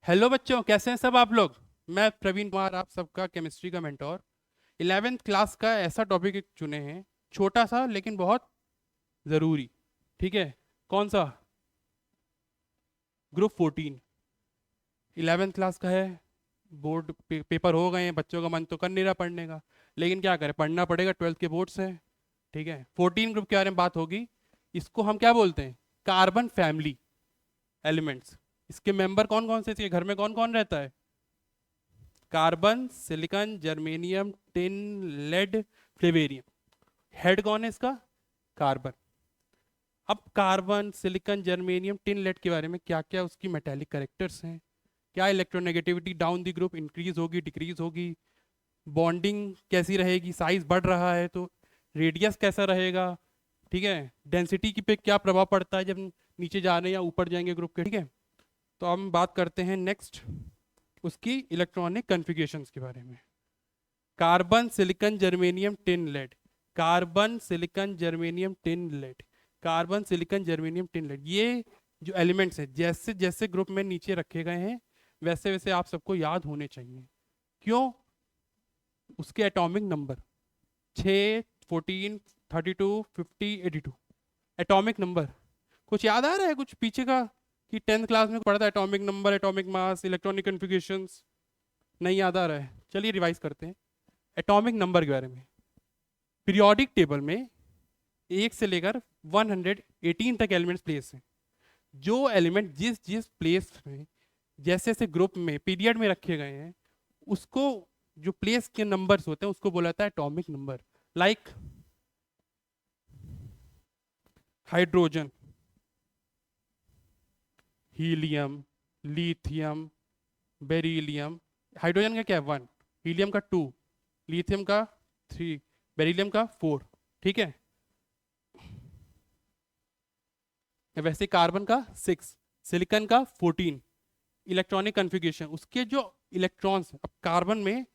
Hello बच्चों, कैसे हैं सब आप लोग। मैं प्रवीण कुमार, आप सबका केमिस्ट्री का मेंटोर। 11th क्लास का ऐसा टॉपिक एक चुने हैं, छोटा सा लेकिन बहुत ज़रूरी। ठीक है, कौन सा? ग्रुप 14। 11th क्लास का है। बोर्ड पेपर हो गए हैं, बच्चों का मन तो कर नहीं रहा पढ़ने का, लेकिन क्या करें, पढ़ना पड़ेगा, 12th के बोर्ड से। ठीक है, 14 ग्रुप के बारे में बात होगी। इसको हम क्या बोलते हैं? Carbon family elements. इसके मेंबर कौन कौन से, इसके घर में कौन कौन रहता है? Carbon, silicon, germanium, tin, lead, flerovium. Head कौन है इसका? कार्बन। अब carbon, silicon, germanium, tin, lead के बारे में क्या क्या उसकी मेटेलिक कैरेक्टर्स हैं, क्या electronegativity down the group increase होगी, डिक्रीज होगी, बॉन्डिंग कैसी रहेगी, साइज बढ़ रहा है तो रेडियस कैसा रहेगा, ठीक है, डेंसिटी की पे क्या प्रभाव पड़ता है जब नीचे जा रहे हैं या ऊपर जाएंगे ग्रुप के। ठीक है, तो हम बात करते हैं नेक्स्ट उसकी इलेक्ट्रॉनिक कन्फिगरेशंस के बारे में। Carbon, silicon, germanium, tin, lead. Carbon, silicon, germanium, tin, lead. Carbon, silicon, germanium, tin, lead. ये जो एलिमेंट्स हैं, जैसे जैसे ग्रुप में नीचे रखे गए हैं वैसे वैसे आप सबको याद होने चाहिए। क्यों? उसके एटॉमिक नंबर 6, 14, 32, 50, 82। एटॉमिक नंबर कुछ याद आ रहा है कुछ पीछे का, कि 10th क्लास में पढ़ा था atomic number, atomic mass, electronic configurations? नहीं याद आ रहा है? चलिए रिवाइज करते हैं एटॉमिक नंबर के बारे में। पीरियोडिक टेबल में 1 से लेकर 118 तक एलिमेंट्स प्लेस हैं। जो एलिमेंट जिस जिस प्लेस में जैसे जैसे ग्रुप में पीरियड में रखे गए हैं, उसको जो प्लेस के नंबर्स होते हैं उसको बोला जाता है atomic number. Like hydrogen, helium, lithium, beryllium. Hydrogen का क्या है? 1, हीलियम का 2, लिथियम का 3, बेरिलियम का 4। ठीक है, वैसे कार्बन का 6, सिलिकॉन का 14। इलेक्ट्रॉनिक कन्फिगरेशन उसके जो इलेक्ट्रॉन्स, अब कार्बन में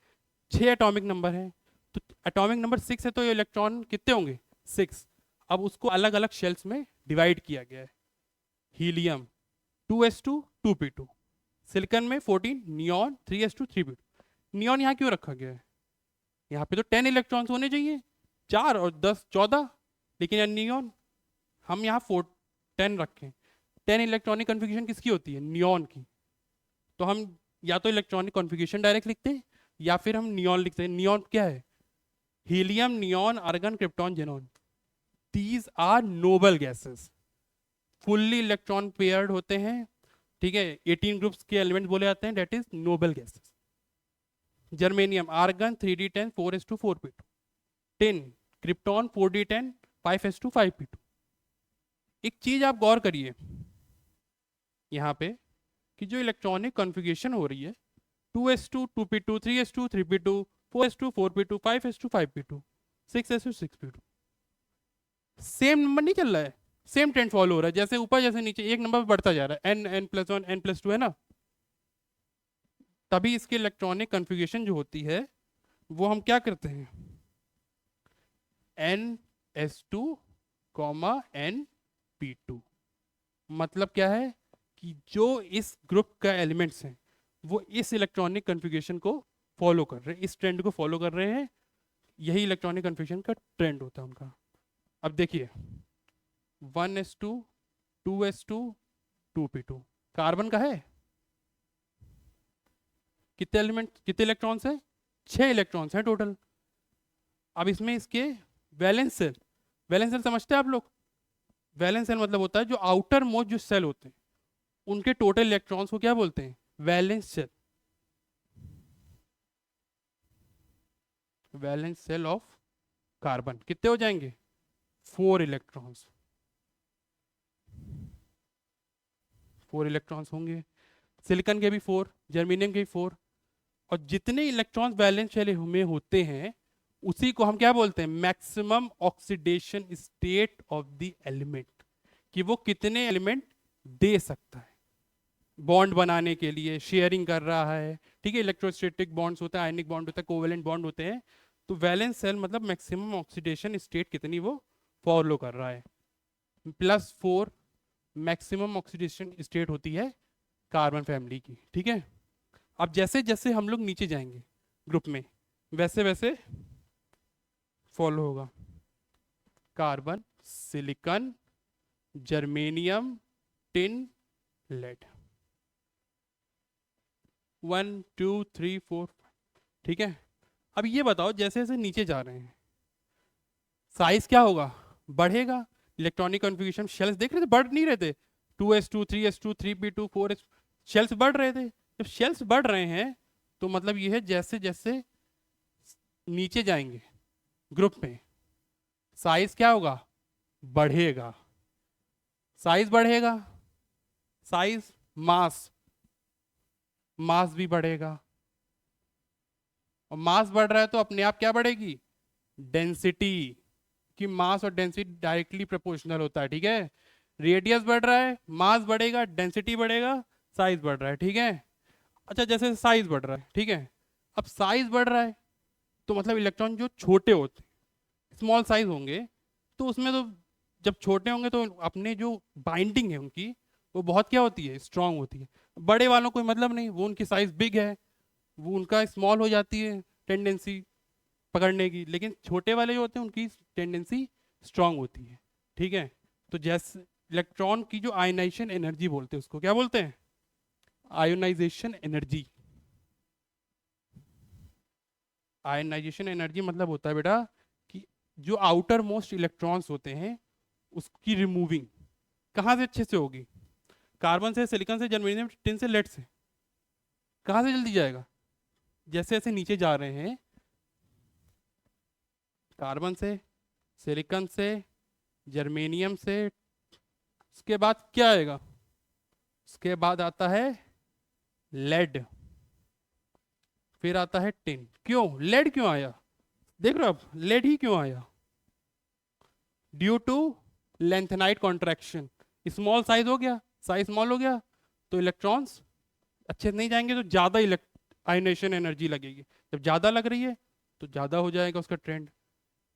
6 एटॉमिक नंबर है, तो एटॉमिक नंबर 6 है तो ये इलेक्ट्रॉन कितने होंगे? 6। अब उसको अलग अलग शेल्स में डिवाइड किया गया है। हीलियम 2s2 2p2, सिलिकॉन में 14, नियॉन 3s2 3p2। नियॉन यहाँ क्यों रखा गया है? यहाँ पे तो 10 इलेक्ट्रॉन्स होने चाहिए, 4 और 10 14, लेकिन यहाँ नियॉन हम यहाँ 10 रखें। 10 इलेक्ट्रॉनिक कन्फिगरेशन किसकी होती है? नियॉन की। तो हम या तो इलेक्ट्रॉनिक कॉन्फ़िगरेशन डायरेक्ट लिखते हैं या फिर हम नियॉन लिखते हैं। नियॉन क्या है? Helium, neon, argon, krypton, xenon. These are noble gases, fully electron paired होते हैं। ठीक है, 18 ग्रुप्स के एलिमेंट बोले जाते हैं, that is noble gases. Germanium, argon 3d10 4s2 4p2। Tin, krypton 4d10 5s2 5p2। एक चीज आप गौर करिए यहाँ पे, कि जो इलेक्ट्रॉनिक कॉन्फ़िगरेशन हो रही है 2s2 2p2 3s2 3p2 4s2 4p2 5s2 5p2 6s2 6p2, same number नहीं चल रहा है, सेम ट्रेंड फॉलो हो रहा है, जैसे ऊपर जैसे नीचे एक नंबर बढ़ता जा रहा है। n n+1 n+2 है ना, तभी इसके इलेक्ट्रॉनिक कॉन्फ़िगरेशन जो होती है वो हम क्या करते हैं? n s2 n p2। मतलब क्या है कि जो इस ग्रुप का एलिमेंट्स हैं वो इस इलेक्ट्रॉनिक कन्फिगरेशन को फॉलो कर रहे हैं, इस ट्रेंड को फॉलो कर रहे हैं। यही इलेक्ट्रॉनिक कन्फिगरेशन का ट्रेंड होता है उनका। अब देखिए 1s2 2s2 2p2। कार्बन का है कितने एलिमेंट, कितने इलेक्ट्रॉन्स हैं? 6 इलेक्ट्रॉन्स हैं टोटल। अब इसमें इसके वैलेंस सेल, वैलेंस सेल समझते हैं आप लोग? वैलेंस सेल मतलब होता है जो आउटर मोस्ट जो सेल होते हैं उनके टोटल इलेक्ट्रॉन्स को क्या बोलते हैं? Valence shell. Valence shell of carbon कितने हो जाएंगे? 4 इलेक्ट्रॉन्स। 4 इलेक्ट्रॉन्स होंगे। सिलिकॉन के भी 4, जर्मेनियम के भी 4। और जितने इलेक्ट्रॉन्स वैलेंस शेल में होते हैं उसी को हम क्या बोलते हैं? Maximum oxidation state of the element, कि वो कितने एलिमेंट दे सकता है बॉन्ड बनाने के लिए, शेयरिंग कर रहा है। ठीक है, इलेक्ट्रोस्टैटिक बॉन्ड्स होता है, आयनिक बॉन्ड होता है, कोवेलेंट बॉन्ड होते हैं। तो वैलेंस सेल मतलब मैक्सिमम ऑक्सीडेशन स्टेट कितनी वो फॉलो कर रहा है। +4 मैक्सिमम ऑक्सीडेशन स्टेट होती है कार्बन फैमिली की, ठीक है। अब जैसे जैसे हम लोग नीचे जाएंगे ग्रुप में, वैसे वैसे फॉलो होगा carbon, silicon, germanium, tin, lead, 1 2 3 4, ठीक है। अब ये बताओ जैसे जैसे नीचे जा रहे हैं साइज क्या होगा, बढ़ेगा। इलेक्ट्रॉनिक कॉन्फ़िगरेशन शेल्स देख रहे थे, बढ़ नहीं रहे थे, 2s2 3s2 3p2 4s, shells बढ़ रहे थे। जब शेल्स बढ़ रहे हैं तो मतलब ये है जैसे जैसे नीचे जाएंगे ग्रुप में साइज क्या होगा, बढ़ेगा। साइज बढ़ेगा, साइज, मास, मास भी बढ़ेगा। और मास बढ़ रहा है तो अपने आप क्या बढ़ेगी, डेंसिटी, कि मास और डेंसिटी डायरेक्टली प्रोपोर्शनल होता है, ठीक है। रेडियस बढ़ रहा है, मास बढ़ेगा, डेंसिटी बढ़ेगा, साइज बढ़ रहा है, ठीक है। अच्छा जैसे साइज बढ़ रहा है, ठीक है। अब साइज बढ़ रहा है तो मतलब इलेक्ट्रॉन जो छोटे होते हैं, स्मॉल साइज होंगे, तो उसमें तो जब छोटे होंगे तो अपने जो बाइंडिंग है उनकी वो बहुत क्या होती है, स्ट्रांग होती है। बड़े वालों को मतलब नहीं, वो उनकी साइज बिग है, वो उनका स्मॉल हो जाती है टेंडेंसी पकड़ने की, लेकिन छोटे वाले जो होते हैं उनकी टेंडेंसी स्ट्रांग होती है, ठीक है। तो जैसे इलेक्ट्रॉन की जो आयनाइजेशन एनर्जी बोलते हैं, उसको क्या बोलते हैं, आयोनाइजेशन एनर्जी। आयनाइजेशन एनर्जी मतलब होता है बेटा कि जो आउटर मोस्ट इलेक्ट्रॉन्स होते हैं उसकी रिमूविंग कहाँ से अच्छे से होगी, कार्बन से, सिलिकॉन से, जर्मेनियम, टिन से, लेड से। कहाँ से जल्दी जाएगा, जैसे जैसे नीचे जा रहे हैं, कार्बन से, सिलिकॉन से, जर्मेनियम से, उसके बाद क्या आएगा, उसके बाद आता है लेड, फिर आता है टिन। क्यों लेड क्यों आया, देख रहे हो आप लेड ही क्यों आया, due to lanthanide contraction. Small size हो गया, साइज स्मॉल हो गया तो इलेक्ट्रॉन्स अच्छे से नहीं जाएंगे, तो ज़्यादा आयनेशन एनर्जी लगेगी। जब ज़्यादा लग रही है तो ज़्यादा हो जाएगा उसका ट्रेंड,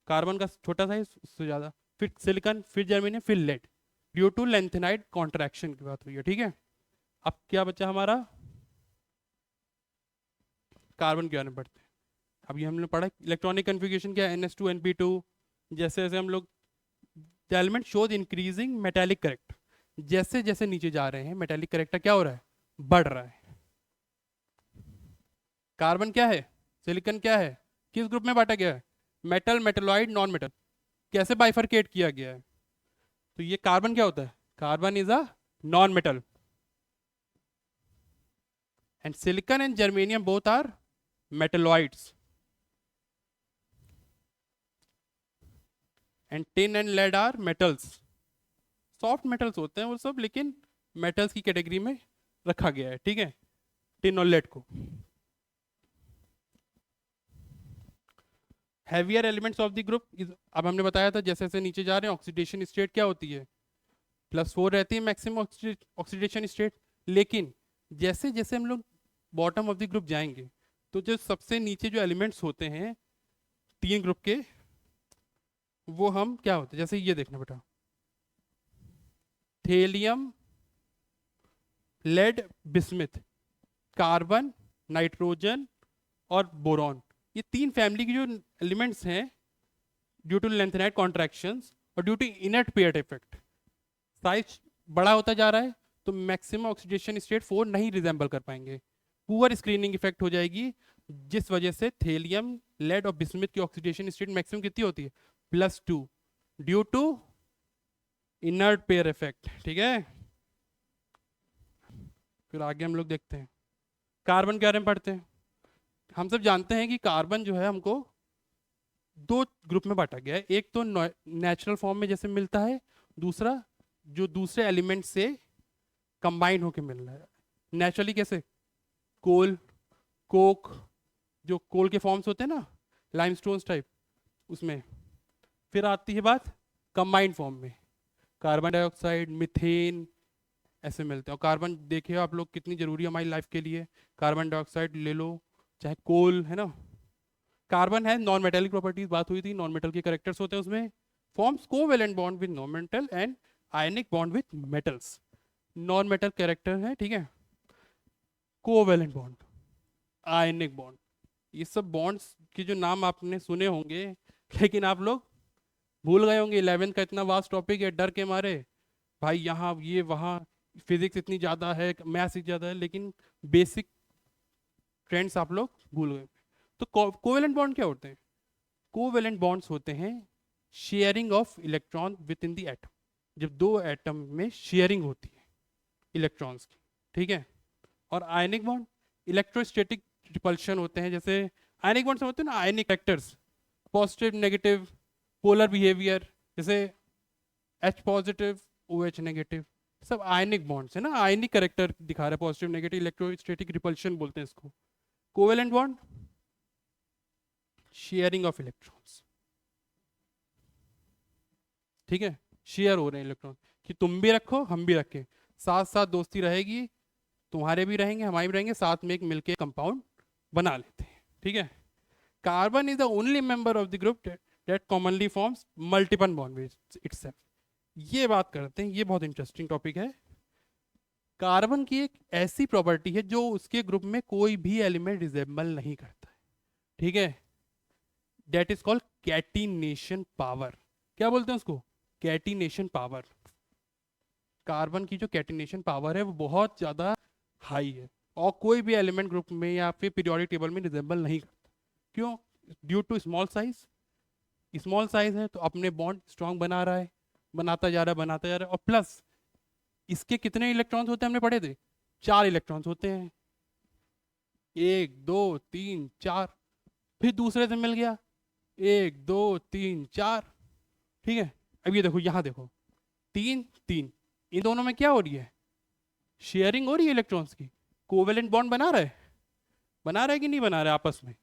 कार्बन का छोटा साइज उससे ज़्यादा, फिर सिलिकॉन, फिर जर्मेनियम, फिर lead, due to lanthanide contraction की बात हुई है, ठीक है। अब क्या बचा हमारा, कार्बन के बारे में पढ़ते हैं। अभी हमने पढ़ा इलेक्ट्रॉनिक कन्फिग्रेशन क्या है, NS2 NP2। जैसे जैसे हम लोग the element shows increasing metallic character, जैसे जैसे नीचे जा रहे हैं मेटालिक करेक्टर क्या हो रहा है, बढ़ रहा है। कार्बन क्या है, सिलिकॉन क्या है, किस ग्रुप में बांटा गया है, मेटल, मेटलॉइड, नॉन मेटल। कैसे बाइफरकेट किया गया है, तो ये कार्बन क्या होता है, carbon is a non metal, and silicon and germanium both are metalloids, and tin and lead are metals. Soft metals होते हैं वो सब, लेकिन मेटल्स की कैटेगरी में रखा गया है, ठीक है, टिन और लेड को। Heavier elements of the group, अब हमने बताया था जैसे जैसे नीचे जा रहे हैं ऑक्सीडेशन स्टेट क्या होती है, +4 रहती है मैक्सिमम ऑक्सीडेशन स्टेट। लेकिन जैसे जैसे हम लोग बॉटम ऑफ द ग्रुप जाएंगे तो जो सबसे नीचे जो एलिमेंट्स होते हैं 3 ग्रुप के, वो हम क्या होते हैं, जैसे ये देखना बेटा, thallium, lead, bismuth, carbon, nitrogen और बोरॉन। ये 3 फैमिली की जो एलिमेंट्स हैं, ड्यू टू लेंथेनाइट कॉन्ट्रैक्शंस और due to inert pair effect, size बड़ा होता जा रहा है तो मैक्सिमम ऑक्सीडेशन स्टेट 4 नहीं रिजेंबल कर पाएंगे, पुअर स्क्रीनिंग इफेक्ट हो जाएगी, जिस वजह से थेलियम, लेड और बिस्मिथ की ऑक्सीडेशन स्टेट मैक्सिमम कितनी होती है, +2, due to inert pair effect, ठीक है। फिर आगे हम लोग देखते हैं कार्बन के बारे में पढ़ते हैं। हम सब जानते हैं कि कार्बन जो है हमको 2 ग्रुप में बांटा गया है, एक तो नेचुरल फॉर्म में जैसे मिलता है, दूसरा जो दूसरे एलिमेंट से कंबाइन होकर मिल रहा है। नेचुरली कैसे, कोल, कोक, जो कोल के फॉर्म्स होते हैं ना, लाइमस्टोन्स टाइप, उसमें। फिर आती है बात कंबाइंड फॉर्म में, कार्बन डाइऑक्साइड, मीथेन, ऐसे मिलते हैं। और कार्बन देखिए आप लोग कितनी जरूरी है हमारी लाइफ के लिए, कार्बन डाइऑक्साइड ले लो चाहे कोल, है ना। कार्बन है नॉन मेटेलिक प्रॉपर्टीज, बात हुई थी, नॉन मेटल के करेक्टर्स होते हैं उसमें, forms covalent bond with non metal and ionic bond with metals, non metal character है, ठीक है। कोवेलेंट बॉन्ड, आयनिक बॉन्ड, ये सब बॉन्ड्स के जो नाम आपने सुने होंगे, लेकिन आप लोग भूल गए होंगे। 11th का इतना वास्ट टॉपिक है, डर के मारे भाई यहाँ ये वहाँ, फिजिक्स इतनी ज़्यादा है, मैथ्स इतनी ज़्यादा है, लेकिन बेसिक ट्रेंड्स आप लोग भूल गए। तो कोवेलेंट बॉन्ड क्या होते हैं? कोवेलेंट बॉन्ड्स होते हैं sharing of electron with in the atom, जब दो एटम में शेयरिंग होती है इलेक्ट्रॉन्स की, ठीक है। और आयनिक बॉन्ड इलेक्ट्रोस्टैटिक रिपल्शन होते हैं, जैसे आयनिक बॉन्ड से होते हैं ना ionic factors, positive negative polar behaviour, जैसे H पॉजिटिव OH नेगेटिव, सब आयनिक बॉन्ड्स है ना, आयनिक करेक्टर दिखा रहा है, पॉजिटिव नेगेटिव, इलेक्ट्रोस्टैटिक रिपल्शन बोलते हैं इसको। Covalent bond sharing of electrons, ठीक है, शेयर हो रहे हैं इलेक्ट्रॉन, कि तुम भी रखो हम भी रखें, साथ साथ दोस्ती रहेगी, तुम्हारे भी रहेंगे हमारे भी रहेंगे, साथ में एक मिलके कंपाउंड बना लेते हैं, ठीक है। Carbon is the only member of the group that commonly forms multiple bond with itself. ये बात करते हैं, ये बहुत इंटरेस्टिंग टॉपिक है। कार्बन की एक ऐसी प्रॉपर्टी है जो उसके ग्रुप में कोई भी एलिमेंट रिजेंबल नहीं करता है, ठीक है, that is called catenation power. क्या बोलते हैं उसको? Catenation power. कार्बन की जो कैटिनेशन पावर है वो बहुत ज़्यादा हाई है, और कोई भी एलिमेंट ग्रुप में या फिर पीरियोडिक टेबल में रिजेंबल नहीं करता। क्यों? Due to small size, small size है तो अपने बॉन्ड स्ट्रांग बना रहा है, बनाता जा रहा है बनाता जा रहा है, और प्लस इसके कितने इलेक्ट्रॉन्स होते हैं हमने पढ़े थे, 4 इलेक्ट्रॉन्स होते हैं, 1 2 3 4, फिर दूसरे से मिल गया 1 2 3 4, ठीक है। अब ये देखो, यहाँ देखो 3 3, इन दोनों में क्या हो रही है? शेयरिंग हो रही है इलेक्ट्रॉन्स की, कोवेलेंट बॉन्ड बना रहा है कि नहीं बना रहा है आपस में।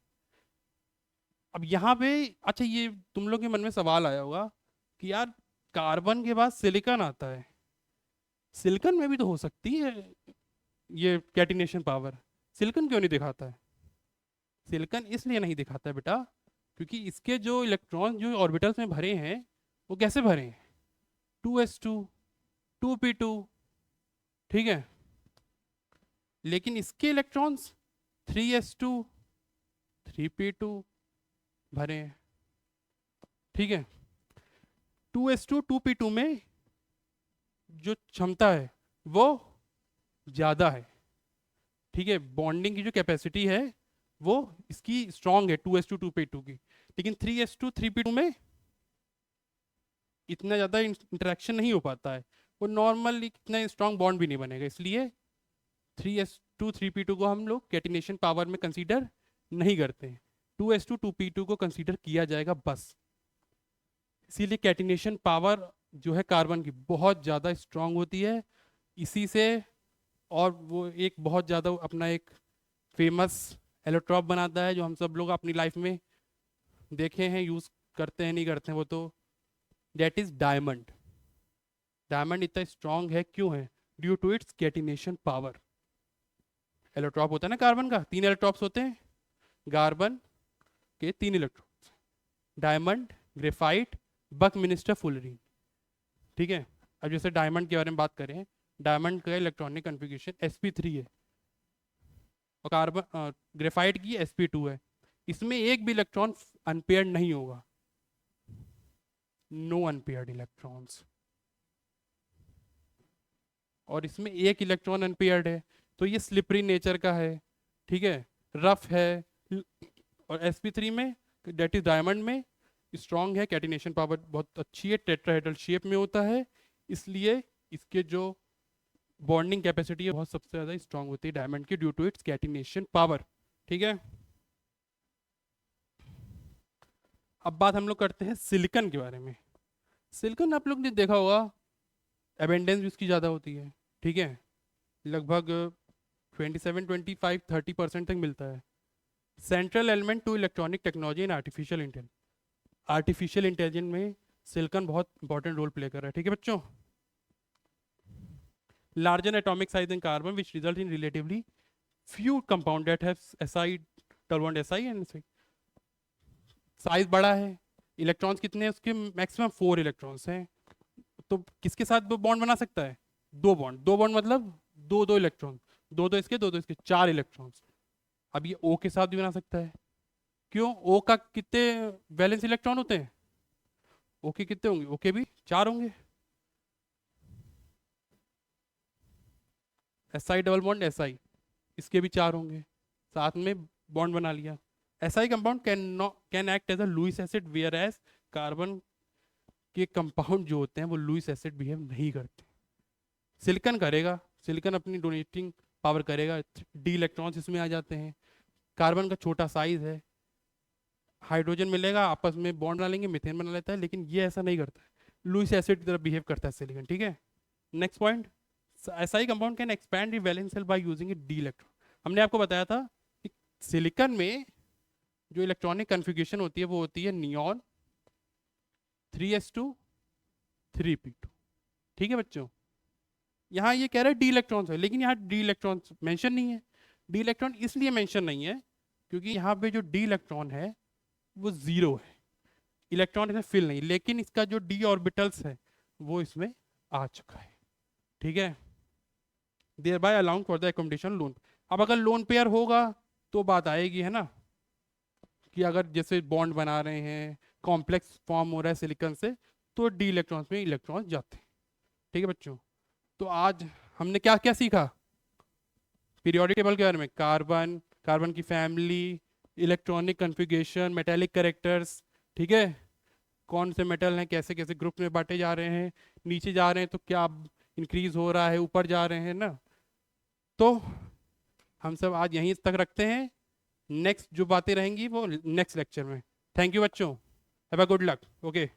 अब यहाँ पे अच्छा, ये तुम लोग के मन में सवाल आया होगा कि यार कार्बन के बाद सिलिकॉन आता है, सिलिकॉन में भी तो हो सकती है ये कैटिनेशन पावर, सिलिकॉन क्यों नहीं दिखाता है? सिलिकॉन इसलिए नहीं दिखाता है बेटा, क्योंकि इसके जो इलेक्ट्रॉन जो ऑर्बिटल्स में भरे हैं वो कैसे भरे हैं? 2s2 2p2, ठीक है, लेकिन इसके इलेक्ट्रॉन्स 3s2 3p2 भरे हैं, ठीक है। 2s2 2p2 में जो क्षमता है वो ज़्यादा है, ठीक है, बॉन्डिंग की जो कैपेसिटी है वो इसकी स्ट्रांग है 2s2 2p2 की, लेकिन 3s2 3p2 में इतना ज़्यादा इंटरेक्शन नहीं हो पाता है, वो नॉर्मली इतना स्ट्रांग बॉन्ड भी नहीं बनेगा, इसलिए 3s2 3p2 को हम लोग कैटिनेशन पावर में कंसीडर नहीं करते हैं, 2s2 2p2 को कंसीडर किया जाएगा बस। इसीलिए कैटिनेशन पावर जो है कार्बन की बहुत ज़्यादा स्ट्रांग होती है, इसी से, और वो एक बहुत ज़्यादा अपना एक फेमस एलोट्रॉप बनाता है जो हम सब लोग अपनी लाइफ में देखे हैं, यूज़ करते हैं नहीं करते हैं वो तो, दैट इज डायमंड। डायमंड इतना स्ट्रांग है क्यों है? Due to its catenation power. Allotrope होता है ना कार्बन का, 3 एलोट्रॉप्स होते हैं, कार्बन के 3 इलेक्ट्रॉन्स, डायमंड, ग्रेफाइट, बकमिनिस्टर फुलरीन, ठीक है। अब जैसे डायमंड के बारे में बात करें, डायमंड का इलेक्ट्रॉनिक कन्फिग्रेशन sp3 है, और कार्बन ग्रेफाइट की sp2 है, इसमें एक भी इलेक्ट्रॉन अनपेयर्ड नहीं होगा, नो अनपेयर्ड इलेक्ट्रॉन्स, और इसमें एक इलेक्ट्रॉन अनपेयर्ड है, तो ये स्लिपरी नेचर का है, ठीक है, रफ है। और sp3 में, डेट इज डायमंड में, स्ट्रॉन्ग है, कैटिनेशन पावर बहुत अच्छी है, टेट्राहेड्रल शेप में होता है, इसलिए इसके जो बॉन्डिंग कैपेसिटी है बहुत सबसे ज़्यादा स्ट्रॉन्ग होती है डायमंड की, due to its catenation power, ठीक है। अब बात हम लोग करते हैं सिलिकॉन के बारे में। सिलिकॉन आप लोग ने देखा होगा, एबेंडेंस भी उसकी ज़्यादा होती है, ठीक है, लगभग 27 25 30% तक मिलता है। Central element to electronic technology and artificial intelligence में सिलिकॉन बहुत इंपॉर्टेंट रोल प्ले कर रहा है, ठीक है बच्चों। Larger atomic size in carbon which result in relatively few compound that have SI double bond SI and SI। Size बड़ा है, इलेक्ट्रॉन्स कितने हैं उसके? मैक्सिमम 4 इलेक्ट्रॉन्स हैं, तो किसके साथ वो बॉन्ड बना सकता है? 2 बॉन्ड, 2 बॉन्ड मतलब 2 2 इलेक्ट्रॉन, दो दो इसके 4 इलेक्ट्रॉन्स। अब ये O के साथ भी बना सकता है। क्यों? O का कितने वैलेंस इलेक्ट्रॉन होते हैं? O के कितने होंगे? O के भी 4 होंगे। SI डबल बॉन्ड SI, इसके भी 4 होंगे, साथ में बॉन्ड बना लिया। SI compound can act as a Lewis acid, whereas carbon के कंपाउंड जो होते हैं वो लुईस एसिड बिहेव नहीं करते। सिलिकॉन करेगा, सिलिकॉन अपनी डोनेटिंग पावर करेगा, डी इलेक्ट्रॉन्स इसमें आ जाते हैं। कार्बन का छोटा साइज है, हाइड्रोजन मिलेगा, आपस में बॉन्ड बना लेंगे, मीथेन बना लेता है, लेकिन ये ऐसा नहीं करता है, लुईस एसिड की तरह बिहेव करता है सिलिकॉन। ठीक है, next point, SI compound can expand the valence shell by using a d electron. हमने आपको बताया था कि सिलिकॉन में जो इलेक्ट्रॉनिक कन्फिग्रेशन होती है वो होती है नियॉन 3s2 3p2। ठीक है बच्चों, यहाँ ये कह रहा है डी इलेक्ट्रॉन्स है, लेकिन यहाँ डी इलेक्ट्रॉन्स मेंशन नहीं है। डी इलेक्ट्रॉन इसलिए मेंशन नहीं है क्योंकि यहाँ पे जो डी इलेक्ट्रॉन है वो जीरो है, इलेक्ट्रॉन इसमें फिल नहीं, लेकिन इसका जो डी ऑर्बिटल्स है वो इसमें आ चुका है। ठीक है, thereby allowing for the accommodation lone. अब अगर लोन पेयर होगा तो बात आएगी, है ना, कि अगर जैसे बॉन्ड बना रहे हैं, कॉम्प्लेक्स फॉर्म हो रहा है सिलिकॉन से, तो डी इलेक्ट्रॉन्स में इलेक्ट्रॉन्स जाते हैं। ठीक है बच्चों, तो आज हमने क्या क्या सीखा पीरियोडिक टेबल के बारे में? कार्बन, कार्बन की family, electronic configuration, metallic characters. ठीक है, कौन से मेटल हैं, कैसे कैसे ग्रुप में बांटे जा रहे हैं, नीचे जा रहे हैं तो क्या इंक्रीज हो रहा है, ऊपर जा रहे हैं ना। तो हम सब आज यहीं तक रखते हैं, नेक्स्ट जो बातें रहेंगी वो नेक्स्ट लेक्चर में। थैंक यू बच्चों, have a good luck. Okay.